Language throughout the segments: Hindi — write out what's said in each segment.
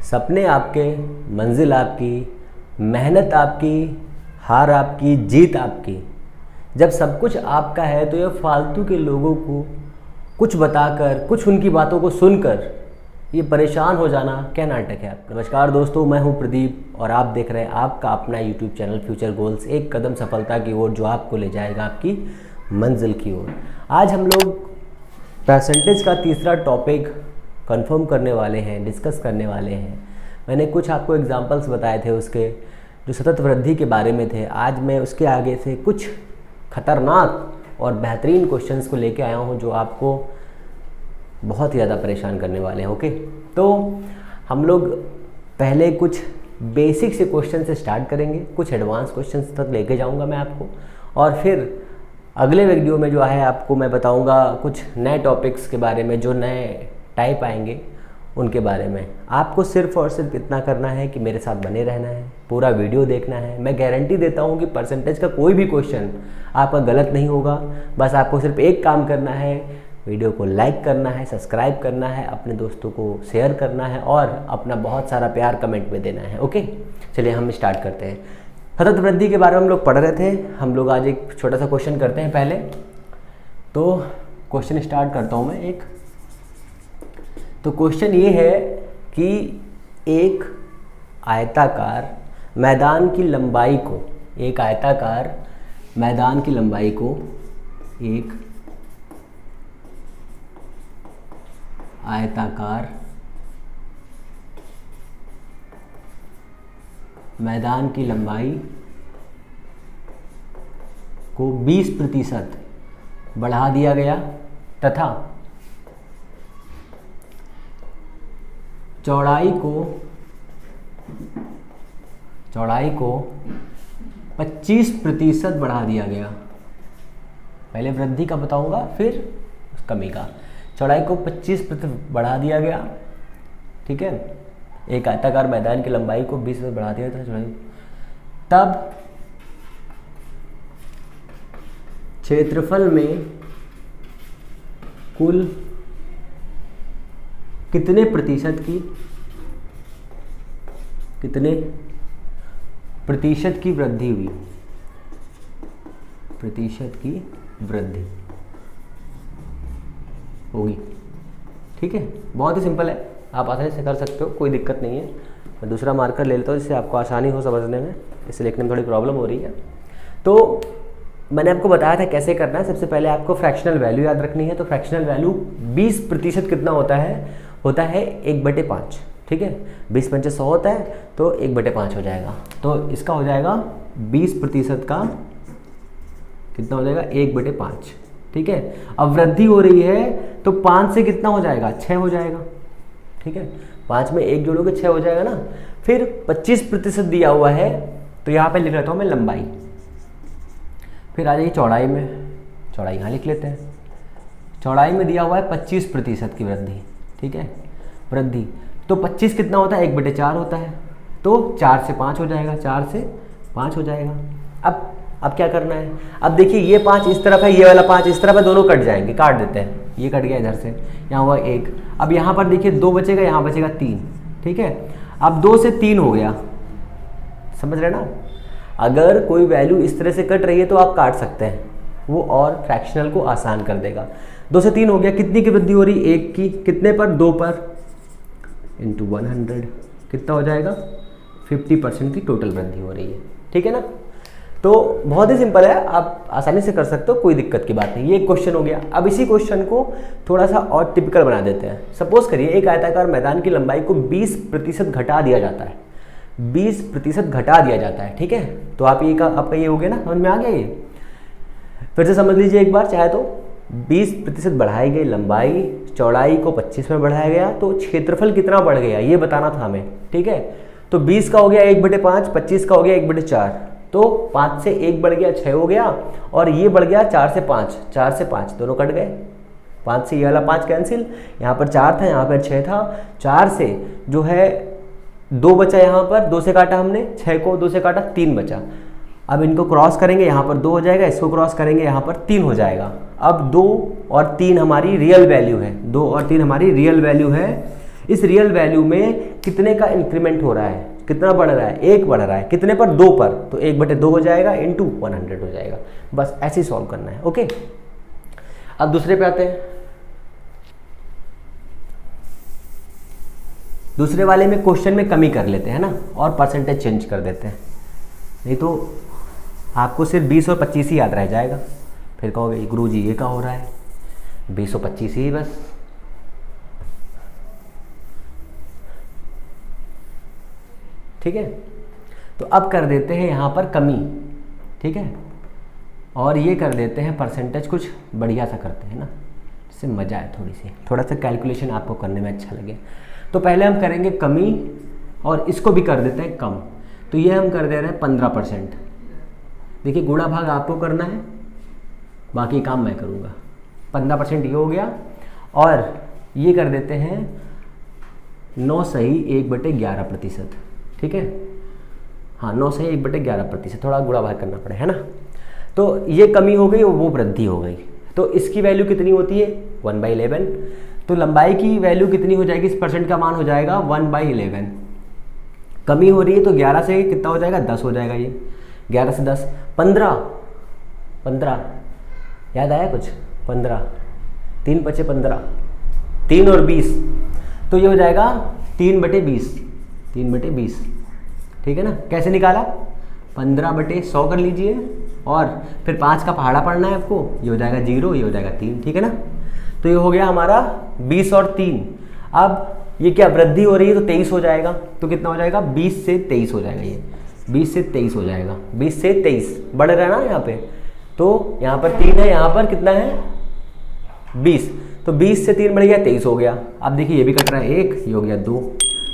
सपने आपके, मंजिल आपकी, मेहनत आपकी, हार आपकी, जीत आपकी। जब सब कुछ आपका है तो ये फालतू के लोगों को कुछ बताकर, कुछ उनकी बातों को सुनकर ये परेशान हो जाना क्या नाटक है आपका। नमस्कार दोस्तों, मैं हूं प्रदीप और आप देख रहे हैं आपका अपना यूट्यूब चैनल फ्यूचर गोल्स, एक कदम सफलता की ओर जो आपको ले जाएगा आपकी मंजिल की ओर। आज हम लोग परसेंटेज का तीसरा टॉपिक कंफर्म करने वाले हैं, डिस्कस करने वाले हैं। मैंने कुछ आपको एग्जांपल्स बताए थे उसके, जो सतत वृद्धि के बारे में थे। आज मैं उसके आगे से कुछ खतरनाक और बेहतरीन क्वेश्चंस को लेके आया हूं जो आपको बहुत ज़्यादा परेशान करने वाले हैं। ओके, तो हम लोग पहले कुछ बेसिक से क्वेश्चन से स्टार्ट करेंगे, कुछ एडवांस क्वेश्चंस तक लेके जाऊंगा मैं आपको, और फिर अगले वीडियो में जो है आपको मैं बताऊंगा कुछ नए टॉपिक्स के बारे में, जो नए टाइप आएंगे उनके बारे में। आपको सिर्फ और सिर्फ इतना करना है कि मेरे साथ बने रहना है, पूरा वीडियो देखना है। मैं गारंटी देता हूं कि परसेंटेज का कोई भी क्वेश्चन आपका गलत नहीं होगा। बस आपको सिर्फ एक काम करना है, वीडियो को लाइक करना है, सब्सक्राइब करना है, अपने दोस्तों को शेयर करना है और अपना बहुत सारा प्यार कमेंट में देना है। ओके, चलिए हम स्टार्ट करते हैं। सतत वृद्धि के बारे में हम लोग पढ़ रहे थे। हम लोग आज एक छोटा सा क्वेश्चन करते हैं पहले। तो क्वेश्चन स्टार्ट करता हूँ मैं एक। तो क्वेश्चन ये है कि एक आयताकार मैदान की लंबाई को, एक आयताकार मैदान की लंबाई को, एक आयताकार मैदान की लंबाई को 20% बढ़ा दिया गया तथा चौड़ाई को 25% बढ़ा दिया गया। पहले वृद्धि का बताऊंगा फिर कमी का। चौड़ाई को 25% बढ़ा दिया गया, ठीक है। एक आयताकार मैदान की लंबाई को 20% बढ़ा दिया था चौड़ाई, तब क्षेत्रफल में कुल कितने प्रतिशत की वृद्धि हुई, प्रतिशत की वृद्धि होगी। ठीक है, बहुत ही सिंपल है, आप आसानी से कर सकते हो, कोई दिक्कत नहीं है। मैं दूसरा मार्कर ले लेता हूँ जिससे आपको आसानी हो समझने में, इसे लिखने में थोड़ी प्रॉब्लम हो रही है। तो मैंने आपको बताया था कैसे करना है। सबसे पहले आपको फ्रैक्शनल वैल्यू याद रखनी है। तो फ्रैक्शनल वैल्यू 20% कितना होता है 1/5, ठीक है। 20 पंचे 100 होता है तो 1/5 हो जाएगा। तो इसका हो जाएगा 20% का कितना हो जाएगा 1/5, ठीक है। अब वृद्धि हो रही है तो 5 से कितना हो जाएगा 6 हो जाएगा, ठीक है। 5 में 1 जोड़ोगे 6 हो जाएगा ना। फिर 25% दिया हुआ है तो यहाँ पे लिख लेता हूँ मैं लंबाई। फिर आ जाइए चौड़ाई में, चौड़ाई यहाँ लिख लेते हैं। चौड़ाई में दिया हुआ है 25% की वृद्धि, ठीक है। वृद्धि तो 25 कितना होता है 1/4 होता है, तो 4 से 5 हो जाएगा, 4 से 5 हो जाएगा। अब क्या करना है, अब देखिए ये 5 इस तरफ है, ये वाला 5 इस तरफ है, दोनों कट जाएंगे, काट देते हैं। ये कट गया इधर से, यहाँ हुआ 1। अब यहाँ पर देखिए 2 बचेगा, यहाँ बचेगा 3, ठीक है। अब 2 से 3 हो गया, समझ रहे ना। अगर कोई वैल्यू इस तरह से कट रही है तो आप काट सकते हैं, वो और फ्रैक्शनल को आसान कर देगा। 2 से 3 हो गया, कितनी की वृद्धि हो रही 1 की, कितने पर 2 पर, इंटू 100 कितना हो जाएगा 50% की टोटल वृद्धि हो रही है, ठीक है ना। तो बहुत ही सिंपल है, आप आसानी से कर सकते हो, कोई दिक्कत की बात नहीं। ये क्वेश्चन हो गया। अब इसी क्वेश्चन को थोड़ा सा और टिपिकल बना देते हैं। सपोज करिए एक आयताकार मैदान की लंबाई को 20% घटा दिया जाता है, 20% घटा दिया जाता है, ठीक है। तो आप ये आपका ये हो गया ना, समझ में आ गया। ये फिर से समझ लीजिए एक बार चाहे तो। 20% बढ़ाई गई लंबाई, चौड़ाई को 25 में बढ़ाया गया, तो क्षेत्रफल कितना बढ़ गया ये बताना था हमें, ठीक है। तो 20 का हो गया 1/5, 25 का हो गया 1/4, तो 5 से 1 बढ़ गया 6 हो गया, और ये बढ़ गया 4 से 5, 4 से 5 दोनों कट गए। 5 से ये वाला 5 कैंसिल, यहाँ पर 4 था, यहाँ पर 6 था। 4 से जो है 2 बचा, यहाँ पर 2 से काटा हमने, 6 को 2 से काटा, 3 बचा। अब इनको क्रॉस करेंगे, यहाँ पर 2 हो जाएगा, इसको क्रॉस करेंगे, यहाँ पर 3 हो जाएगा। अब 2 और 3 हमारी रियल वैल्यू है, 2 और 3 हमारी रियल वैल्यू है, इस रियल वैल्यू में कितने का इंक्रीमेंट हो रहा है, कितना बढ़ रहा है, 1 बढ़ रहा है, कितने पर, 2 पर, तो 1/2 हो जाएगा इंटू 100 हो जाएगा। बस ऐसे ही सॉल्व करना है। ओके, अब दूसरे पे आते हैं। दूसरे वाले में क्वेश्चन में कमी कर लेते हैं ना, और परसेंटेज चेंज कर देते हैं, नहीं तो आपको सिर्फ 20 और 25 ही याद रह जाएगा। फिर कहोगे गुरुजी ये क्या हो रहा है, 20 और 25 ही बस। ठीक है, तो अब कर देते हैं यहाँ पर कमी। ठीक है, और ये कर देते हैं परसेंटेज, कुछ बढ़िया सा करते हैं ना, जिससे मज़ा आए, थोड़ा सा कैलकुलेशन आपको करने में अच्छा लगे। तो पहले हम करेंगे कमी, और इसको भी कर देते हैं कम। तो ये हम कर दे रहे हैं 15%। देखिए गुणा भाग आपको करना है, बाकी काम मैं करूँगा। 15% ये हो गया, और ये कर देते हैं 9 सही 1/11%। ठीक है, हाँ 9 सही 1/11%, थोड़ा गुणा भाग करना पड़े, है ना। तो ये कमी हो गई, वो वृद्धि हो गई। तो इसकी वैल्यू कितनी होती है, 1/11। तो लंबाई की वैल्यू कितनी हो जाएगी, इस परसेंट का मान हो जाएगा 1/11। कमी हो रही है तो 11 से कितना हो जाएगा, 10 हो जाएगा। ये 11 से 10, 15 याद आया कुछ, 15, 3 बचे 15, 3 और 20, तो ये हो जाएगा 3/20। ठीक है ना। कैसे निकाला, 15/100 कर लीजिए, और फिर 5 का पहाड़ा पढ़ना है आपको, ये हो जाएगा 0, ये हो जाएगा 3। ठीक है ना। तो ये हो गया हमारा 20 और 3। अब ये क्या वृद्धि हो रही है, तो 23 हो जाएगा। तो कितना हो जाएगा, 20 से 23 हो जाएगा। ये 20 से 23 हो जाएगा, 20 से 23 बढ़ रहा है ना यहाँ पे। तो यहाँ पर 3 है, यहाँ पर कितना है 20, तो 20 से 3 बढ़ गया 23 हो गया। अब देखिए ये भी कट रहा है, 1, ये हो गया 2,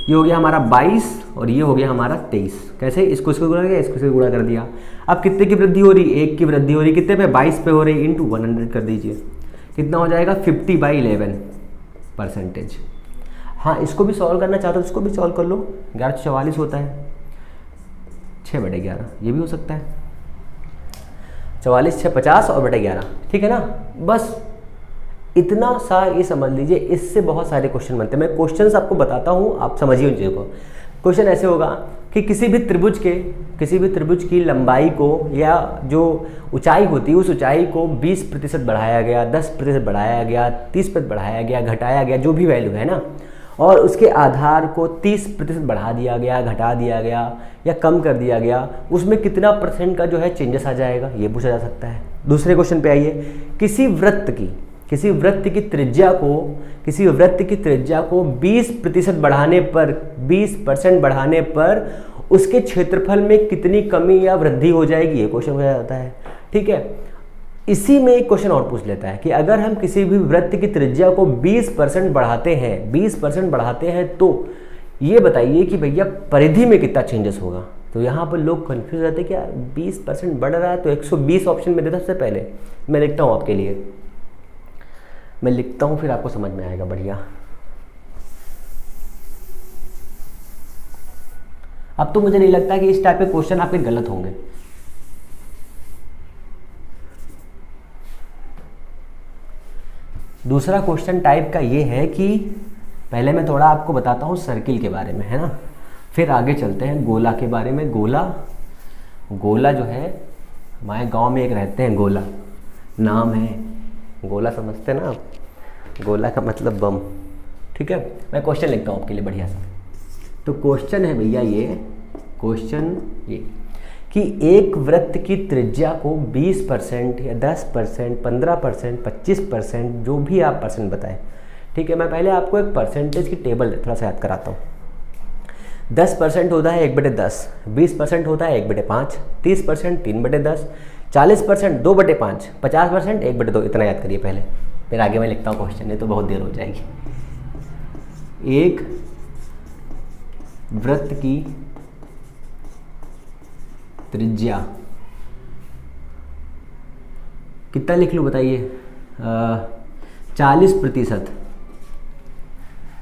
ये हो गया हमारा 22, और ये हो गया हमारा 23। कैसे, इसको इसको गुणा किया, इसको इसको गुणा कर दिया। अब कितने की वृद्धि हो रही, 1 की वृद्धि हो रही, कितने पे, 22 पे हो रही, इंटू 100 कर दीजिए। कितना हो जाएगा, 50/11%। हाँ, इसको भी सॉल्व करना चाहते हो, इसको भी सॉल्व कर लो। 1144 होता है, 6/11, ये भी हो सकता है। 44, 6, 50 और बटे 11। ठीक है ना। बस इतना सा ये समझ लीजिए, इससे बहुत सारे क्वेश्चन बनते हैं। मैं क्वेश्चंस आपको बताता हूँ, आप समझिए उन चीज़ों को। क्वेश्चन ऐसे होगा कि किसी भी त्रिभुज की लंबाई को, या जो ऊंचाई होती है, उस ऊंचाई को 20% बढ़ाया गया, 10% बढ़ाया गया, 30% बढ़ाया गया, घटाया गया, जो भी वैल्यू है ना, और उसके आधार को 30% बढ़ा दिया गया, घटा दिया गया, या कम कर दिया गया, उसमें कितना परसेंट का जो है चेंजेस आ जाएगा, ये पूछा जा सकता है। दूसरे क्वेश्चन पे आइए। किसी वृत्त की त्रिज्या को 20% बढ़ाने पर उसके क्षेत्रफल में कितनी कमी या वृद्धि हो जाएगी, ये क्वेश्चन हो जाता है। ठीक है, इसी में एक क्वेश्चन और पूछ लेता है कि अगर हम किसी भी वृत्त की त्रिज्या को 20% बढ़ाते हैं तो ये बताइए कि भैया परिधि में कितना चेंजेस होगा। तो यहाँ पर लोग कंफ्यूज रहते हैं कि यार 20% बढ़ रहा है, तो 120 ऑप्शन में देता। सबसे पहले मैं लिखता हूँ आपके लिए, मैं लिखता हूँ, फिर आपको समझ में आएगा बढ़िया। अब तो मुझे नहीं लगता कि इस टाइप के क्वेश्चन आपके गलत होंगे। दूसरा क्वेश्चन टाइप का ये है कि पहले मैं थोड़ा आपको बताता हूँ सर्किल के बारे में, है ना, फिर आगे चलते हैं गोला के बारे में। गोला जो है, हमारे गांव में एक रहते हैं गोला, नाम है गोला, समझते हैं ना आप, गोला का मतलब बम। ठीक है, मैं क्वेश्चन लिखता हूँ आपके लिए बढ़िया सा। तो क्वेश्चन है भैया ये कि एक वृत्त की त्रिज्या को 20% या 10%, 15%, 25%, जो भी आप परसेंट बताएं। ठीक है, मैं पहले आपको एक परसेंटेज की टेबल थोड़ा सा याद कराता हूँ। 10% होता है 1/10, 20% होता है 1/5, 30% 3/10, 40% 2/5, 50% 1/2। इतना याद करिए पहले, फिर आगे मैं लिखता हूँ क्वेश्चन, नहीं तो बहुत देर हो जाएगी। एक वृत्त की त्रिज्या कितना लिख लूँ बताइए, 40%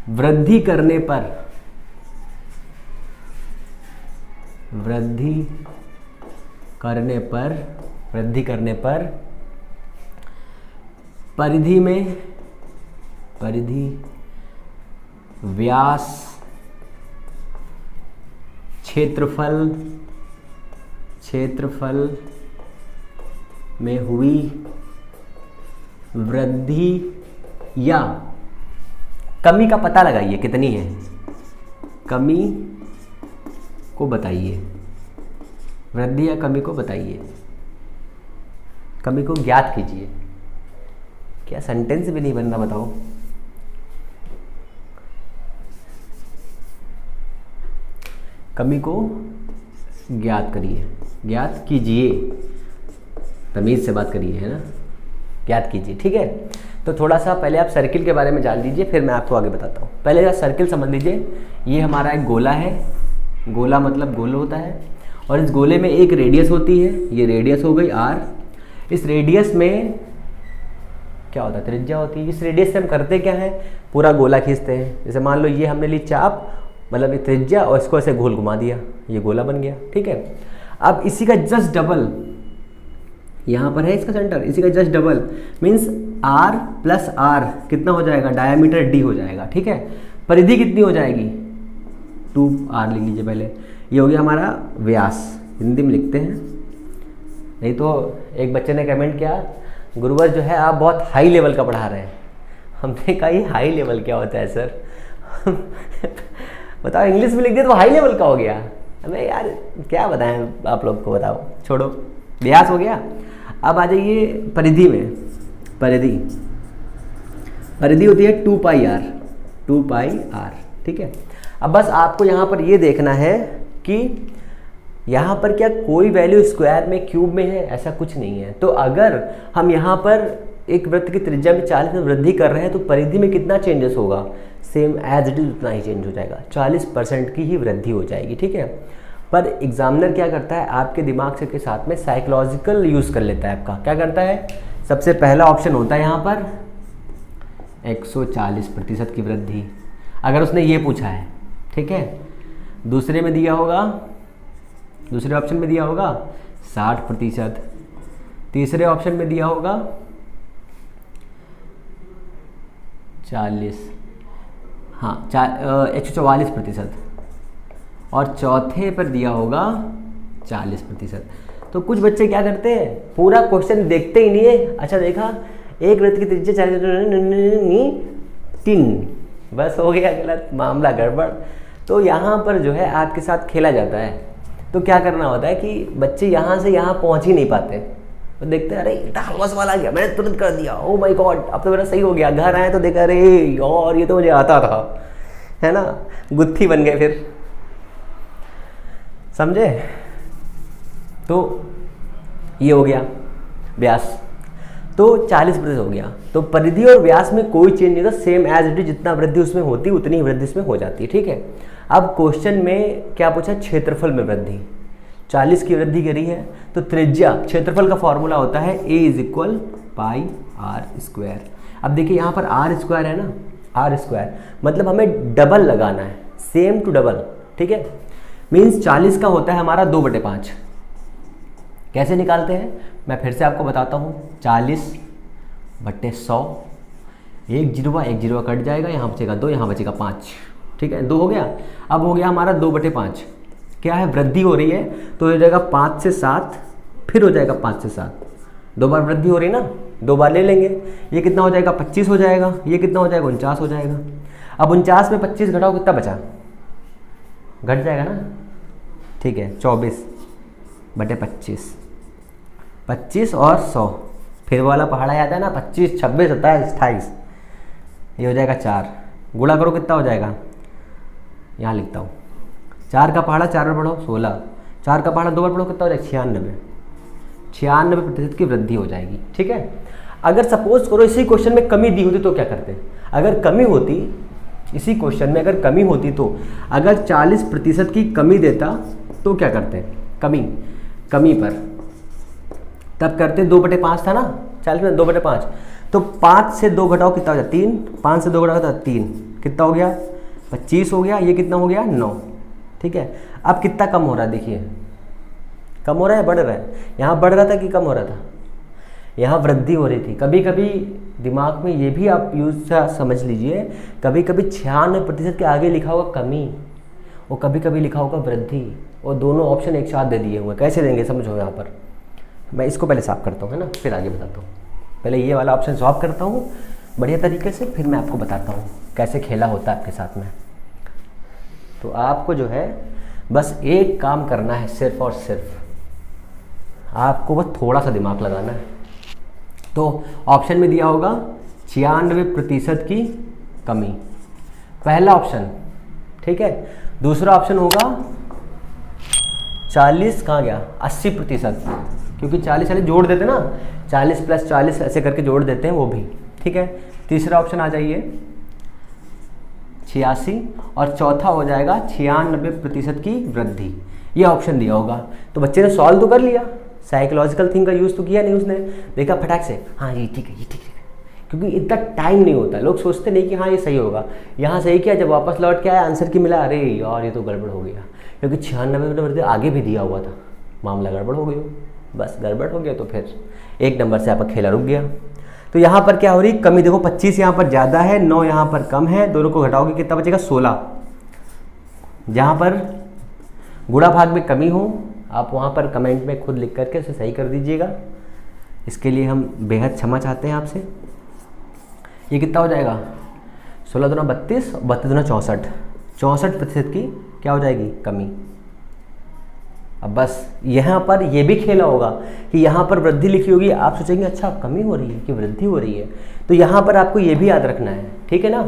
वृद्धि करने पर परिधि व्यास, क्षेत्रफल में हुई वृद्धि या कमी का पता लगाइए कितनी है, कमी को बताइए, वृद्धि या कमी को बताइए, कमी को ज्ञात कीजिए। क्या सेंटेंस भी नहीं बनना, बताओ। कमी को ज्ञात करिए, ज्ञात कीजिए, तमीज़ से बात करिए, है ना, ज्ञात कीजिए। ठीक है, तो थोड़ा सा पहले आप सर्किल के बारे में जान लीजिए, फिर मैं आपको आगे बताता हूँ। पहले आप सर्किल समझ लीजिए। ये हमारा एक गोला है, गोला मतलब गोल होता है, और इस गोले में एक रेडियस होती है, ये रेडियस हो गई आर। इस रेडियस में क्या होता है, त्रिज्या होती है। इस रेडियस से हम करते क्या है, पूरा गोला खींचते हैं। जैसे मान लो ये हमने ली चाप, मतलब ये त्रिज्या, और इसको ऐसे गोल घुमा दिया, ये गोला बन गया। ठीक है, अब इसी का जस्ट डबल यहाँ पर है इसका सेंटर, इसी का just double means R plus R कितना हो जाएगा, डायामीटर डी हो जाएगा। ठीक है, परिधि कितनी हो जाएगी, 2r लिख लीजिए पहले। ये हो गया हमारा व्यास, हिंदी में लिखते हैं। नहीं तो एक बच्चे ने कमेंट किया, गुरुवर जो है आप बहुत हाई लेवल का पढ़ा रहे हैं। हमने कहा ये हाई लेवल क्या होता है सर बताओ, इंग्लिश में लिख दिया तो हाई लेवल का हो गया। हमें यार क्या बताएं आप लोग को, बताओ, छोड़ो। व्यास हो गया। अब आ जाइए परिधि में। परिधि होती है 2πr, 2πr। ठीक है, अब बस आपको यहाँ पर ये देखना है कि यहाँ पर क्या कोई वैल्यू स्क्वायर में, क्यूब में है, ऐसा कुछ नहीं है। तो अगर हम यहाँ पर एक वृत्त की त्रिज्या में 40 में वृद्धि कर रहे हैं तो परिधि में कितना चेंजेस होगा, सेम एज इट इज उतना ही चेंज हो जाएगा, 40% की ही वृद्धि हो जाएगी। ठीक है, पर एग्जामिनर क्या करता है, आपके दिमाग से के साथ में साइकोलॉजिकल यूज़ कर लेता है आपका। क्या करता है, सबसे पहला ऑप्शन होता है यहाँ पर 140% की वृद्धि, अगर उसने ये पूछा है। ठीक है, दूसरे में दिया होगा, दूसरे ऑप्शन में दिया होगा 60%, तीसरे ऑप्शन में दिया होगा 40, हाँ 144%, और चौथे पर दिया होगा 40%। तो कुछ बच्चे क्या करते हैं, पूरा क्वेश्चन देखते ही नहीं है। अच्छा देखा, एक वृत्त की त्रिज्या 40, बस हो गया, गलत, मामला गड़बड़। तो यहाँ पर जो है आपके साथ खेला जाता है। तो क्या करना होता है कि बच्चे यहाँ से यहाँ पहुँच ही नहीं पाते, तो देखते हैं अरे इतना हलवा सवाल आ गया, मैंने तुरंत कर दिया, ओ माय गॉड अब तो मेरा सही हो गया। घर आए तो देखा अरे यार ये तो मुझे आता था, है ना, गुत्थी बन गए फिर, समझे। तो ये हो गया व्यास, तो 40% हो गया। तो परिधि और व्यास में कोई चेंज नहीं था, सेम एज इट इज, जितना वृद्धि उसमें होती उतनी ही वृद्धि इसमें हो जाती है। ठीक है, अब क्वेश्चन में क्या पूछा, क्षेत्रफल में वृद्धि, 40 की वृद्धि करी है तो त्रिज्या, क्षेत्रफल का फॉर्मूला होता है A = πr²। अब देखिए यहाँ पर r² है ना, r², मतलब हमें डबल लगाना है, सेम टू डबल। ठीक है, मीन्स 40 का होता है हमारा 2/5। कैसे निकालते हैं मैं फिर से आपको बताता हूँ, 40/100, एक जीरो कट जाएगा, यहाँ बचेगा 2, यहाँ बचेगा 5। ठीक है, 2 हो गया। अब हो गया हमारा 2/5, क्या है, वृद्धि हो रही है तो हो जाएगा 5 से 7, फिर हो जाएगा 5 से 7, 2 बार वृद्धि हो रही है ना, 2 बार ले लेंगे। ये कितना हो जाएगा, 25 हो जाएगा। ये कितना हो जाएगा, 49 हो जाएगा। अब 49 में 25 घटाओ, कितना बचा, घट जाएगा ना। ठीक है, 24/25, 25 और 100, फिर वाला पहाड़ा याद है ना, 25, 26, 27, 28, ये हो जाएगा 4, गुणा करो कितना हो जाएगा, यहाँ लिखता हूँ, 4 का पहाड़ा 4 बार पढ़ो 16, 4 का पहाड़ा 2 बार पढ़ो कितना हो जाएगा, 96% की वृद्धि हो जाएगी। ठीक है, अगर सपोज करो इसी क्वेश्चन में कमी दी होती तो क्या करते, अगर कमी होती इसी क्वेश्चन में, अगर कमी होती तो, अगर 40% की कमी देता तो क्या करते, कमी पर तब करते 2/5 था ना, 40 में 2/5, तो 5 से 2 घटाओ कितना हो जाता, 3, 5 से 2 घटाओ कितना, 3, कितना हो गया, 25 हो गया। ये कितना हो गया, 9। ठीक है, अब कितना कम हो रहा है, देखिए कम हो रहा है, बढ़ रहा है, यहाँ बढ़ रहा था कि कम हो रहा था, यहाँ वृद्धि हो रही थी। कभी कभी दिमाग में ये भी आप यूज समझ लीजिए, कभी कभी 96% के आगे लिखा होगा कमी और कभी कभी लिखा होगा वृद्धि, और दोनों ऑप्शन एक साथ दे दिए हुए। कैसे देंगे समझो। यहाँ पर मैं इसको पहले साफ करता हूँ, है ना, फिर आगे बताता हूँ। पहले ये वाला ऑप्शन सॉल्व करता हूँ बढ़िया तरीके से, फिर मैं आपको बताता हूँ कैसे खेला होता है आपके साथ में। तो आपको जो है बस एक काम करना है, सिर्फ और सिर्फ आपको बस थोड़ा सा दिमाग लगाना है। तो ऑप्शन में दिया होगा 96% की कमी, पहला ऑप्शन, ठीक है। दूसरा ऑप्शन होगा 40, कहाँ गया, 80%, क्योंकि 40 जोड़ देते ना, 40 + 40 ऐसे करके जोड़ देते हैं वो भी, ठीक है। तीसरा ऑप्शन आ जाइए 86, और चौथा हो जाएगा 96% की वृद्धि। ये ऑप्शन दिया होगा। तो बच्चे ने सॉल्व तो कर लिया, साइकोलॉजिकल थिंग का यूज़ तो किया नहीं उसने, देखा फटाक से हाँ ये ठीक है, ये ठीक है, क्योंकि इतना टाइम नहीं होता। लोग सोचते नहीं कि हाँ ये सही होगा, यहाँ सही किया, जब वापस लौट के आया आंसर की मिला, अरे यार ये तो गड़बड़ हो गया, क्योंकि 96% आगे भी दिया हुआ था, मामला गड़बड़ हो गई। बस गड़बड़ हो गया तो फिर 1 नंबर से आपका खेला रुक गया। तो यहाँ पर क्या हो रही कमी, देखो 25 यहाँ पर ज़्यादा है, 9 यहाँ पर कम है, दोनों को घटाओगे कितना बचेगा, 16। जहाँ पर गुणा भाग में कमी हो, आप वहाँ पर कमेंट में खुद लिख करके उसे सही कर दीजिएगा। इसके लिए हम बेहद क्षमा चाहते हैं आपसे। ये कितना हो जाएगा, 16 दूना 32, 32 दूना 64, 64% की क्या हो जाएगी कमी। अब बस यहाँ पर ये भी खेला होगा कि यहाँ पर वृद्धि लिखी होगी, आप सोचेंगे अच्छा कमी हो रही है कि वृद्धि हो रही है, तो यहाँ पर आपको ये भी याद रखना है, ठीक है ना।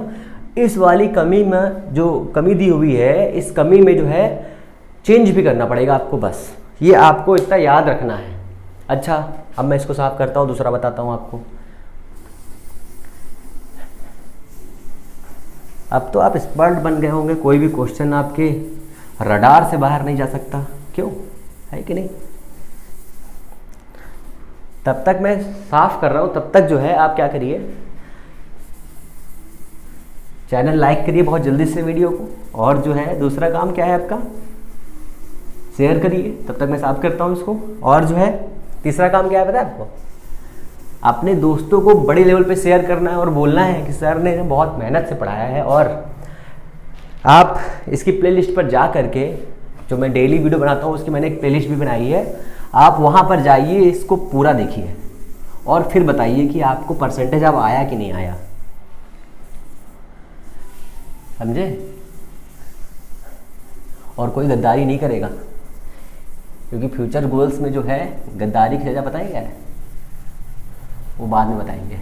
इस वाली कमी में जो कमी दी हुई है, इस कमी में जो है चेंज भी करना पड़ेगा आपको, बस ये आपको इतना याद रखना है। अच्छा अब मैं इसको साफ करता हूँ, दूसरा बताता हूँ आपको। अब तो आप एक्सपर्ट बन गए होंगे, कोई भी क्वेश्चन आपके रडार से बाहर नहीं जा सकता, क्यों, है कि नहीं। तब तक मैं साफ कर रहा हूँ, तब तक जो है आप क्या करिए, चैनल लाइक करिए बहुत जल्दी से वीडियो को, और जो है दूसरा काम क्या है आपका, शेयर करिए। तब तक मैं साफ करता हूँ इसको। और जो है तीसरा काम क्या है पता है आपको, अपने दोस्तों को बड़े लेवल पे शेयर करना है और बोलना है कि सर ने बहुत मेहनत से पढ़ाया है। और आप इसकी प्लेलिस्ट पर जा करके, जो मैं डेली वीडियो बनाता हूँ उसकी मैंने एक प्लेलिस्ट भी बनाई है, आप वहाँ पर जाइए, इसको पूरा देखिए और फिर बताइए कि आपको परसेंटेज अब आया कि नहीं आया, समझे। और कोई गद्दारी नहीं करेगा, क्योंकि फ्यूचर गोल्स में जो है गद्दारी की सजा पता ही क्या है, वो बाद में बताएंगे।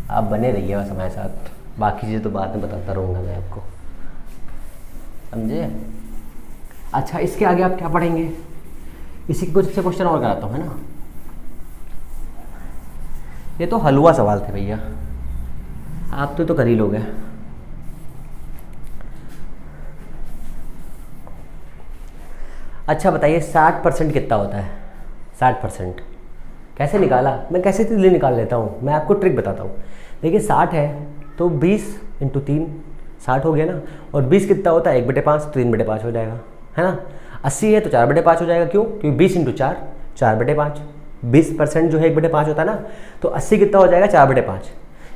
आप बने रहिए बस हमारे साथ, बाकी चीज़ें तो बाद में बताता रहूँगा मैं आपको, समझे। अच्छा इसके आगे आप क्या पढ़ेंगे, इसी के कुछ अच्छे क्वेश्चन और कराता हूँ, है ना। ये तो हलवा सवाल थे भैया, आप तो कर ही लोगे। अच्छा बताइए 60% कितना होता है, 60% कैसे निकाला, मैं कैसे इसलिए निकाल लेता हूँ, मैं आपको ट्रिक बताता हूँ। देखिए 60 है तो 20 × 3 60 हो गया ना, और 20 कितना होता है 1/5, तो 3/5 हो जाएगा, है ना। 80 है तो 4/5 हो जाएगा, क्यों, क्योंकि 20 × 4 4/5, 20% जो है 1/5 होता है ना, तो 80 कितना हो जाएगा 4/5।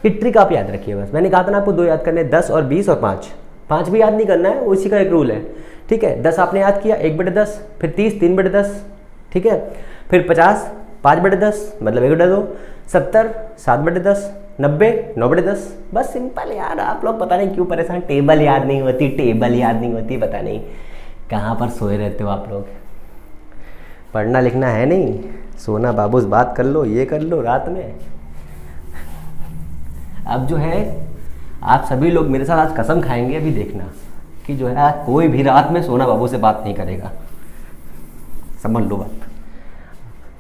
ये ट्रिक आप याद रखिए बस, मैंने कहा था ना आपको 2 याद करने, 10 और 20 और 5, 5 भी याद नहीं करना है, उसी का एक रूल है, ठीक है। 10 आपने याद किया 1/10, फिर 30 3/10, ठीक है, फिर 50 5/10 मतलब 1/2, 70 7/10, 90 9/10। बस सिंपल यार, आप लोग पता नहीं क्यों परेशान, टेबल याद नहीं होती, टेबल याद नहीं होती, पता नहीं कहाँ पर सोए रहते हो आप लोग। पढ़ना लिखना है नहीं, सोना बाबू से बात कर लो, ये कर लो रात में। अब जो है आप सभी लोग मेरे साथ आज कसम खाएंगे, अभी देखना कि जो है कोई भी रात में सोना बाबू से बात नहीं करेगा, समझ लो बात,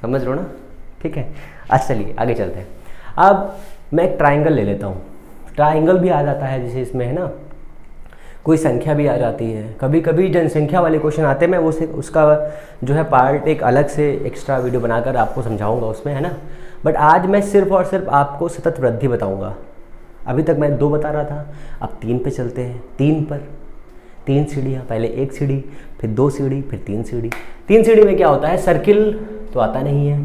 समझ लो ना, ठीक है। अच्छा चलिए आगे चलते हैं। अब मैं एक ट्राइंगल ले लेता हूँ, ट्राइंगल भी आ जाता है जैसे इसमें, है ना, कोई संख्या भी आ जाती है, कभी कभी जनसंख्या वाले क्वेश्चन आते हैं, मैं उसका जो है पार्ट एक अलग से एक्स्ट्रा वीडियो बनाकर आपको समझाऊंगा उसमें, है ना। बट आज मैं सिर्फ और सिर्फ आपको सतत वृद्धि बताऊंगा। अभी तक मैं 2 बता रहा था, अब 3 पे चलते हैं। 3 पर 3 सीढ़ियाँ, पहले 1 सीढ़ी, फिर 2 सीढ़ी, फिर 3 सीढ़ी। 3 सीढ़ी में क्या होता है, सर्किल तो आता नहीं है,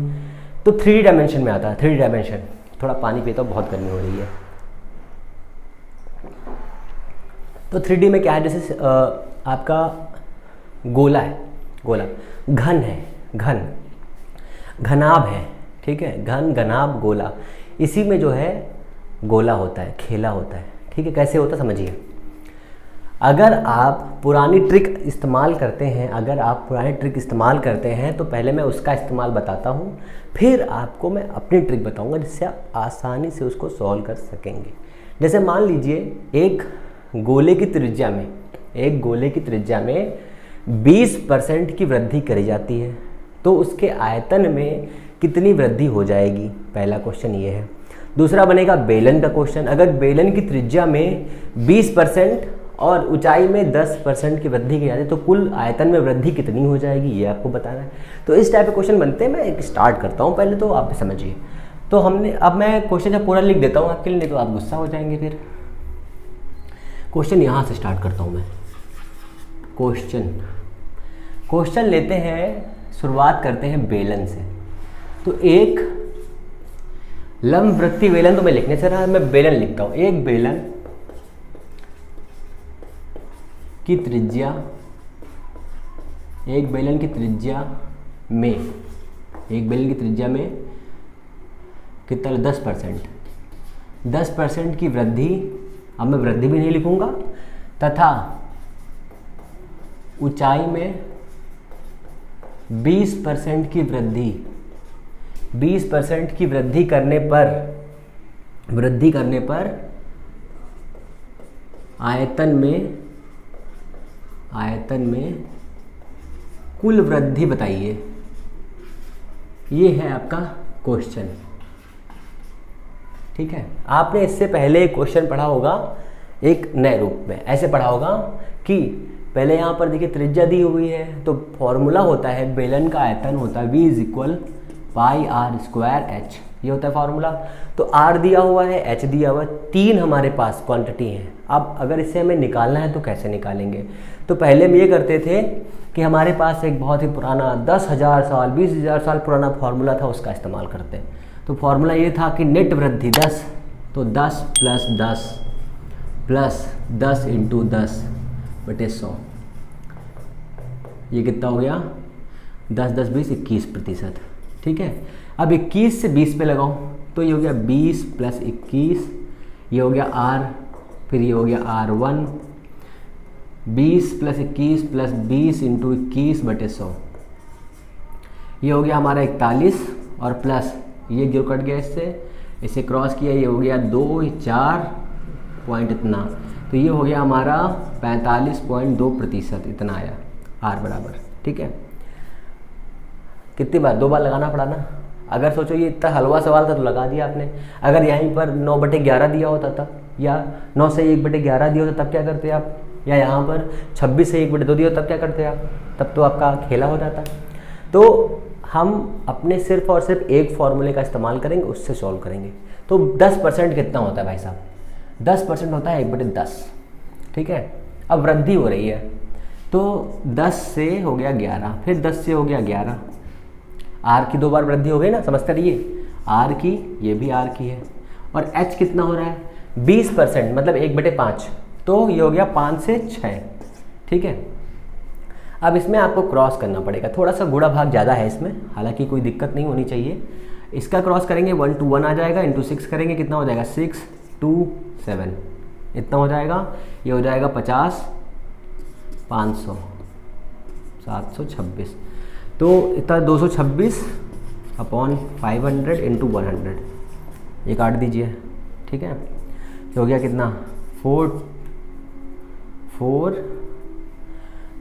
तो 3D डायमेंशन में आता है। 3D डायमेंशन थोड़ा पानी पीता हूँ, बहुत गर्मी हो रही है। तो 3D में क्या है, जैसे आपका गोला है, गोला घन है, घन घनाभ है, ठीक है, घन घनाभ गोला, इसी में जो है गोला होता है, खेला होता है, ठीक है। कैसे होता है समझिए। अगर आप पुरानी ट्रिक इस्तेमाल करते हैं, अगर आप पुरानी ट्रिक इस्तेमाल करते हैं तो पहले मैं उसका इस्तेमाल बताता हूँ, फिर आपको मैं अपनी ट्रिक बताऊँगा जिससे आप आसानी से उसको सॉल्व कर सकेंगे। जैसे मान लीजिए एक गोले की त्रिज्या में, एक गोले की त्रिज्या में 20% की वृद्धि करी जाती है, तो उसके आयतन में कितनी वृद्धि हो जाएगी, पहला क्वेश्चन ये है। दूसरा बनेगा बेलन का क्वेश्चन। अगर बेलन की त्रिज्या में 20% और ऊंचाई में 10% की वृद्धि की जाती है तो कुल आयतन में वृद्धि कितनी हो जाएगी, ये आपको बताना है। तो इस टाइप के क्वेश्चन बनते हैं। मैं एक स्टार्ट करता हूँ पहले, तो आप समझिए। तो हमने, अब मैं क्वेश्चन जब पूरा लिख देता हूँ आपके लिए, नहीं तो आप गुस्सा हो जाएंगे फिर। क्वेश्चन यहाँ से स्टार्ट करता हूँ मैं। क्वेश्चन लेते हैं, शुरुआत करते हैं बेलन से। तो एक लंबवृत्तीय बेलन, तो मैं लिखने से रहा, मैं बेलन लिखता हूँ। एक बेलन की त्रिज्या, एक बेलन की त्रिज्या में, एक बेलन की त्रिज्या में कितना, 10%, 10% की वृद्धि, अब मैं वृद्धि भी नहीं लिखूंगा, तथा ऊंचाई में 20% की वृद्धि, 20% की वृद्धि करने पर आयतन में कुल वृद्धि बताइए। ये है आपका क्वेश्चन, ठीक है। आपने इससे पहले एक क्वेश्चन पढ़ा होगा एक नए रूप में, ऐसे पढ़ा होगा कि पहले यहाँ पर देखिए त्रिज्या दी हुई है, तो फॉर्मूला होता है, बेलन का आयतन होता है V = πr²h, ये होता है फार्मूला। तो r दिया हुआ है, h दिया हुआ है, 3 हमारे पास क्वांटिटी है। अब अगर इसे हमें निकालना है तो कैसे निकालेंगे, तो पहले हम ये करते थे कि हमारे पास एक बहुत ही पुराना 10,000 साल 20,000 साल पुराना फार्मूला था, उसका इस्तेमाल करते हैं। तो फार्मूला ये था कि नेट वृद्धि 10, तो 10 + 10 + 10 × 10 बटे 100, ये कितना हो गया, 10 10 20 21%, ठीक है। अब 21 से 20 पे लगाओ, तो ये हो गया 20 + 21, ये हो गया r, फिर ये हो गया r1, 20 + 21 + 20 × 21 बटे 100, ये हो गया हमारा 41, और प्लस ये जो कट गया इससे क्रॉस किया, ये हो गया 2 4 पॉइंट इतना, तो ये हो गया हमारा 45.2%, इतना आया r बराबर, ठीक है। कितनी बार, 2 बार लगाना पड़ा ना। अगर सोचो ये इतना हलवा सवाल था तो लगा दिया आपने। अगर यहीं पर 9/11 दिया होता तब, या 9 से 1/11 दिया होता तब क्या करते आप, या यहाँ पर 26 से 1/2 दिया तब क्या करते आप, तब तो आपका खेला हो जाता। तो हम अपने सिर्फ और सिर्फ एक फॉर्मूले का इस्तेमाल करेंगे, उससे सॉल्व करेंगे। तो 10% कितना होता है भाई साहब, 10% होता है 1/10, ठीक है। अब वृद्धि हो रही है, तो 10 से हो गया 11, फिर 10 से हो गया 11, r की 2 बार वृद्धि हो गई ना, समझते रहिए। r की, ये भी r की है, और h कितना हो रहा है, 20%, मतलब 1/5, तो ये हो गया 5 से 6, ठीक है। अब इसमें आपको क्रॉस करना पड़ेगा, थोड़ा सा गुणा भाग ज़्यादा है इसमें, हालांकि कोई दिक्कत नहीं होनी चाहिए। इसका क्रॉस करेंगे 1 to 1 आ जाएगा, इंटू 6 करेंगे कितना हो जाएगा, 6 2 7, इतना हो जाएगा। ये हो जाएगा 50 500 726, तो इतना 226/500 × 100, ये काट दीजिए, ठीक है। ये हो गया कितना, 4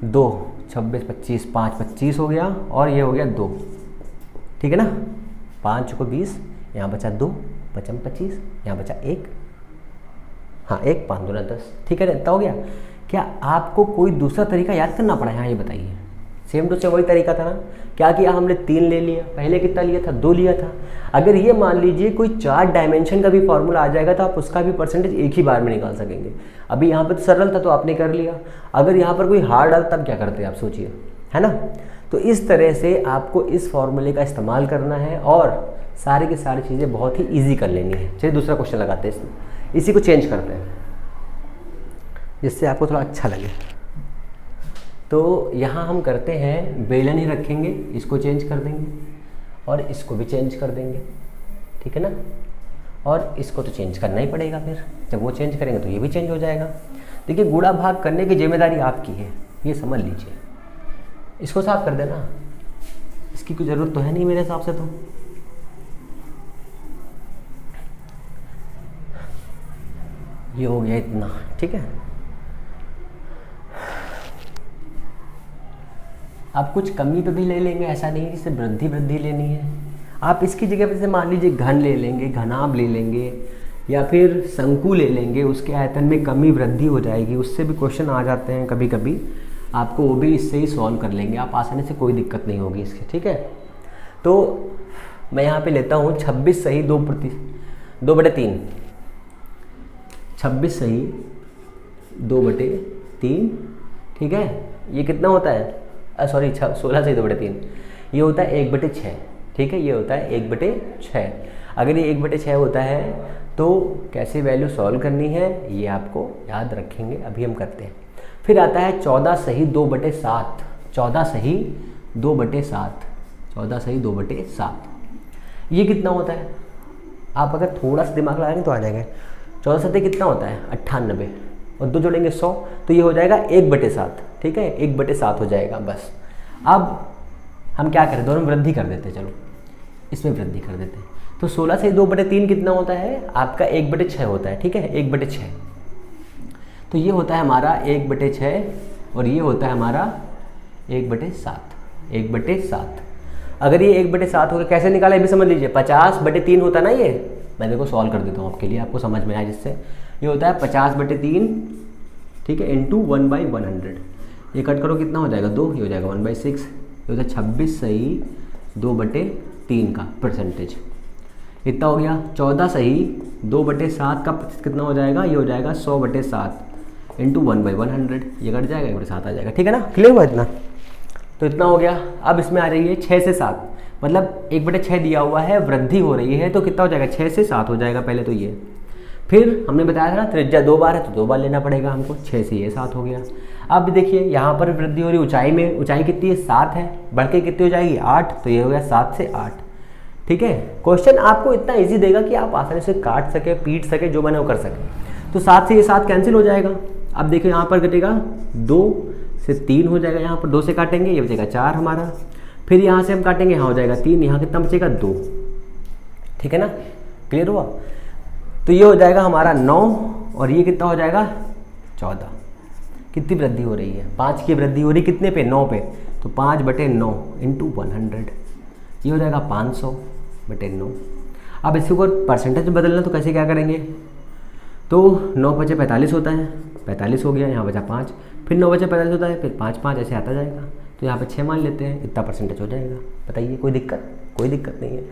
2 26 25 5 25 हो गया, और ये हो गया 2, ठीक है ना। 5 को 20, यहाँ बचा 2, 5 में 25, यहाँ बचा 1, हाँ 1 5 2 10, ठीक है, इतना हो गया। क्या आपको कोई दूसरा तरीका याद करना पड़ा, हाँ ये बताइए। सेम टू सेम वही तरीका था ना, क्या किया हमने, 3 ले लिया, पहले कितना लिया था, 2 लिया था। अगर ये मान लीजिए कोई 4 डायमेंशन का भी फॉर्मूला आ जाएगा तो आप उसका भी परसेंटेज एक ही बार में निकाल सकेंगे। अभी यहाँ पर तो सरल था तो आपने कर लिया, अगर यहाँ पर कोई हार्ड आता तब क्या करते आप सोचिए, है ना। तो इस तरह से आपको इस फॉर्मूले का इस्तेमाल करना है, और सारी की सारी चीज़ें बहुत ही ईजी कर लेनी है। चलिए दूसरा क्वेश्चन लगाते हैं इसमें, इसी को चेंज करते हैं जिससे आपको थोड़ा अच्छा लगे। तो यहाँ हम करते हैं बेलन ही रखेंगे, इसको चेंज कर देंगे और इसको भी चेंज कर देंगे, ठीक है ना। और इसको तो चेंज करना ही पड़ेगा, फिर जब वो चेंज करेंगे तो ये भी चेंज हो जाएगा। देखिए गुणा भाग करने की जिम्मेदारी आपकी है, ये समझ लीजिए। इसको साफ कर देना, इसकी कोई ज़रूरत तो है नहीं मेरे हिसाब से। तो ये हो गया इतना, ठीक है। आप कुछ कमी पे भी ले लेंगे, ऐसा नहीं है कि सिर्फ वृद्धि लेनी है। आप इसकी जगह पे जैसे मान लीजिए घन ले लेंगे, घनाभ ले लेंगे या फिर शंकु ले लेंगे, उसके आयतन में कमी वृद्धि हो जाएगी। उससे भी क्वेश्चन आ जाते हैं कभी कभी, आपको वो भी इससे ही सॉल्व कर लेंगे आप आसानी से, कोई दिक्कत नहीं होगी इसकी, ठीक है। तो मैं यहाँ पे लेता हूँ 26 सही 2/3, 26 सही 2/3, ठीक है। ये कितना होता है, सॉरी 16 सही 2/3, ये होता है 1/6, ठीक है। ये होता है 1/6। अगर ये 1/6 होता है तो कैसे वैल्यू सॉल्व करनी है ये आपको याद रखेंगे, अभी हम करते हैं। फिर आता है 14 सही 2/7, 14 सही 2/7, 14 सही 2/7। ये कितना होता है, आप अगर थोड़ा सा दिमाग लगाएंगे तो आ जाएगा। 14 सतह कितना होता है 98, और 2 जोड़ेंगे 100, तो ये हो जाएगा 1/7, ठीक है, 1/7 हो जाएगा बस। अब हम क्या करें, दोनों में वृद्धि कर देते हैं, चलो इसमें वृद्धि कर देते हैं। तो 16 से 2/3 कितना होता है आपका 1/6 होता है, ठीक है, 1/6। तो ये होता है हमारा 1/6 और ये होता है हमारा 1/7, 1/7। अगर ये 1/7 होगा, कैसे निकाला ये भी समझ लीजिए। 50/3 होता है ना ये, मैं देखो सॉल्व कर देता हूँ आपके लिए, आपको समझ में आए जिससे। ये होता है 50/3, ठीक है, इंटू 1/100। ये कट करो कितना हो जाएगा 2, ये हो जाएगा 1/6। ये होता है 26 सही 2/3 का परसेंटेज, इतना हो गया। 14 सही 2/7 का कितना हो जाएगा, ये हो जाएगा 100/7 इंटू 1/100। ये कट जाएगा, 1/7 आ जाएगा, ठीक है ना। क्लियर हुआ इतना, तो इतना हो गया। अब इसमें आ रही है 6 से 7, मतलब 1/6 दिया हुआ है, वृद्धि हो रही है, तो कितना हो जाएगा 6 से 7 हो जाएगा पहले तो ये। फिर हमने बताया था ना त्रिज्या 2 बार है तो 2 बार लेना पड़ेगा हमको, 6 से ये 7 हो गया। अब देखिए यहाँ पर वृद्धि हो रही, ऊंचाई में, ऊंचाई कितनी है 7 है, बढ़ के कितनी हो जाएगी 8, तो ये हो गया 7 से 8, ठीक है। क्वेश्चन आपको इतना इजी देगा कि आप आसानी से काट सके, पीट सके, जो बने वो कर सके। तो 7 से ये 7 कैंसिल हो जाएगा। अब देखिए यहाँ पर कटेगा 2 से 3 हो जाएगा, यहाँ पर 2 से काटेंगे, ये बचेगा 4 हमारा। फिर यहाँ से हम काटेंगे, यहाँ हो जाएगा 3, यहाँ कितना बचेगा 2, ठीक है ना। क्लियर हुआ, तो ये हो जाएगा हमारा 9 और ये कितना हो जाएगा 14। कितनी वृद्धि हो रही है, 5 की वृद्धि हो रही कितने पे 9 पे, तो 5/9 इंटू 100, ये हो जाएगा 500/9। अब इसके ऊपर परसेंटेज में बदलना, तो कैसे क्या करेंगे, तो 9 बचे 45 होता है, 45 हो गया, यहाँ बचा 5, फिर 9 बचे 45 होता है, फिर 5 5 ऐसे आता जाएगा, तो यहाँ पे 6 मान लेते हैं, इतना परसेंटेज हो जाएगा। बताइए कोई दिक्कत, कोई दिक्कत नहीं है।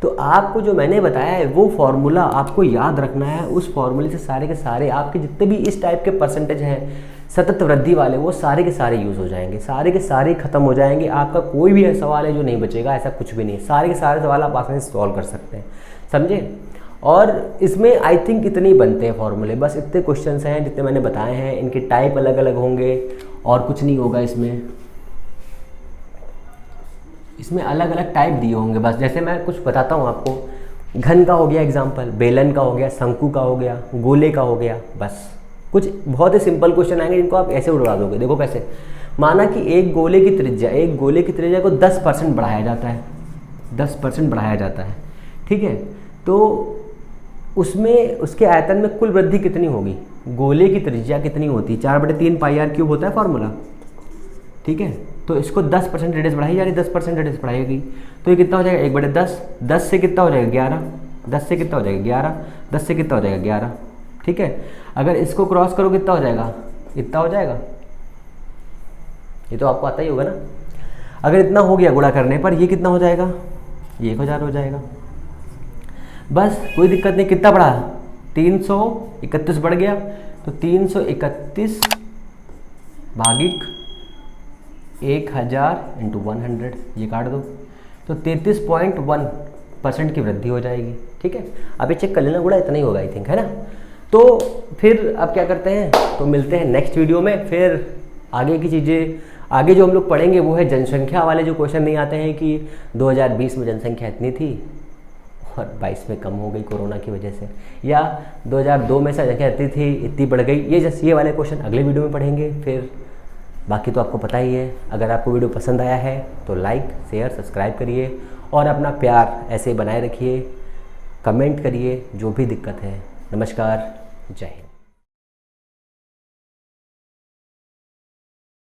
तो आपको जो मैंने बताया है वो फॉर्मूला आपको याद रखना है। उस फॉर्मूले से सारे के सारे आपके जितने भी इस टाइप के परसेंटेज हैं सतत वृद्धि वाले, वो सारे के सारे यूज़ हो जाएंगे, सारे के सारे खत्म हो जाएंगे। आपका कोई भी सवाल है जो नहीं बचेगा, ऐसा कुछ भी नहीं, सारे के सारे सवाल आप आसानी से सॉल्व कर सकते हैं, समझे। और इसमें आई थिंक इतने ही बनते हैं फॉर्मूले, बस इतने क्वेश्चंस हैं जितने मैंने बताए हैं। इनके टाइप अलग अलग होंगे और कुछ नहीं होगा इसमें अलग अलग टाइप दिए होंगे। बस जैसे मैं कुछ बताता हूँ आपको, घन का हो गया एग्जाम्पल, बेलन का हो गया, शंकु का हो गया, गोले का हो गया, बस कुछ बहुत ही सिंपल क्वेश्चन आएंगे जिनको आप ऐसे उड़वा दोगे। देखो कैसे, माना कि एक गोले की त्रिज्या को 10% बढ़ाया जाता है, 10% बढ़ाया जाता है, ठीक है। तो उसमें उसके आयतन में कुल वृद्धि कितनी होगी, गोले की त्रिज्या कितनी होती है, 4/3 πr³ होता है फॉर्मूला, ठीक है। तो इसको 10% रेडियस बढ़ाई जा रही, 10% रेडियस बढ़ाई गई, तो ये कितना हो जाएगा 1/10, 10 से कितना हो जाएगा 11, 10 से कितना हो जाएगा 11, 10 से कितना हो जाएगा 11, ठीक है। अगर इसको क्रॉस करो कितना हो जाएगा, इतना हो जाएगा, ये तो आपको आता ही होगा ना। अगर इतना हो गया गुणा करने पर, ये कितना हो जाएगा, ये 1000 हो जाएगा, बस कोई दिक्कत नहीं। कितना बढ़ा, 331 बढ़ गया, तो 331 भागिक 1000 इंटू 100, ये काट दो, तो 33.1 % की वृद्धि हो जाएगी। ठीक है, आप ये चेक कर लेना, गुणा इतना ही होगा आई थिंक, है ना। तो फिर अब क्या करते हैं, तो मिलते हैं नेक्स्ट वीडियो में। फिर आगे की चीज़ें, आगे जो हम लोग पढ़ेंगे वो है जनसंख्या वाले जो क्वेश्चन नहीं आते हैं कि 2020 में जनसंख्या इतनी थी और 22 में कम हो गई कोरोना की वजह से, या 2002 में जनसंख्या इतनी थी इतनी बढ़ गई, ये वाले क्वेश्चन अगले वीडियो में पढ़ेंगे। फिर बाकी तो आपको पता ही है। अगर आपको वीडियो पसंद आया है तो लाइक शेयर सब्सक्राइब करिए और अपना प्यार ऐसे बनाए रखिए, कमेंट करिए जो भी दिक्कत है। नमस्कार, जय हिंद।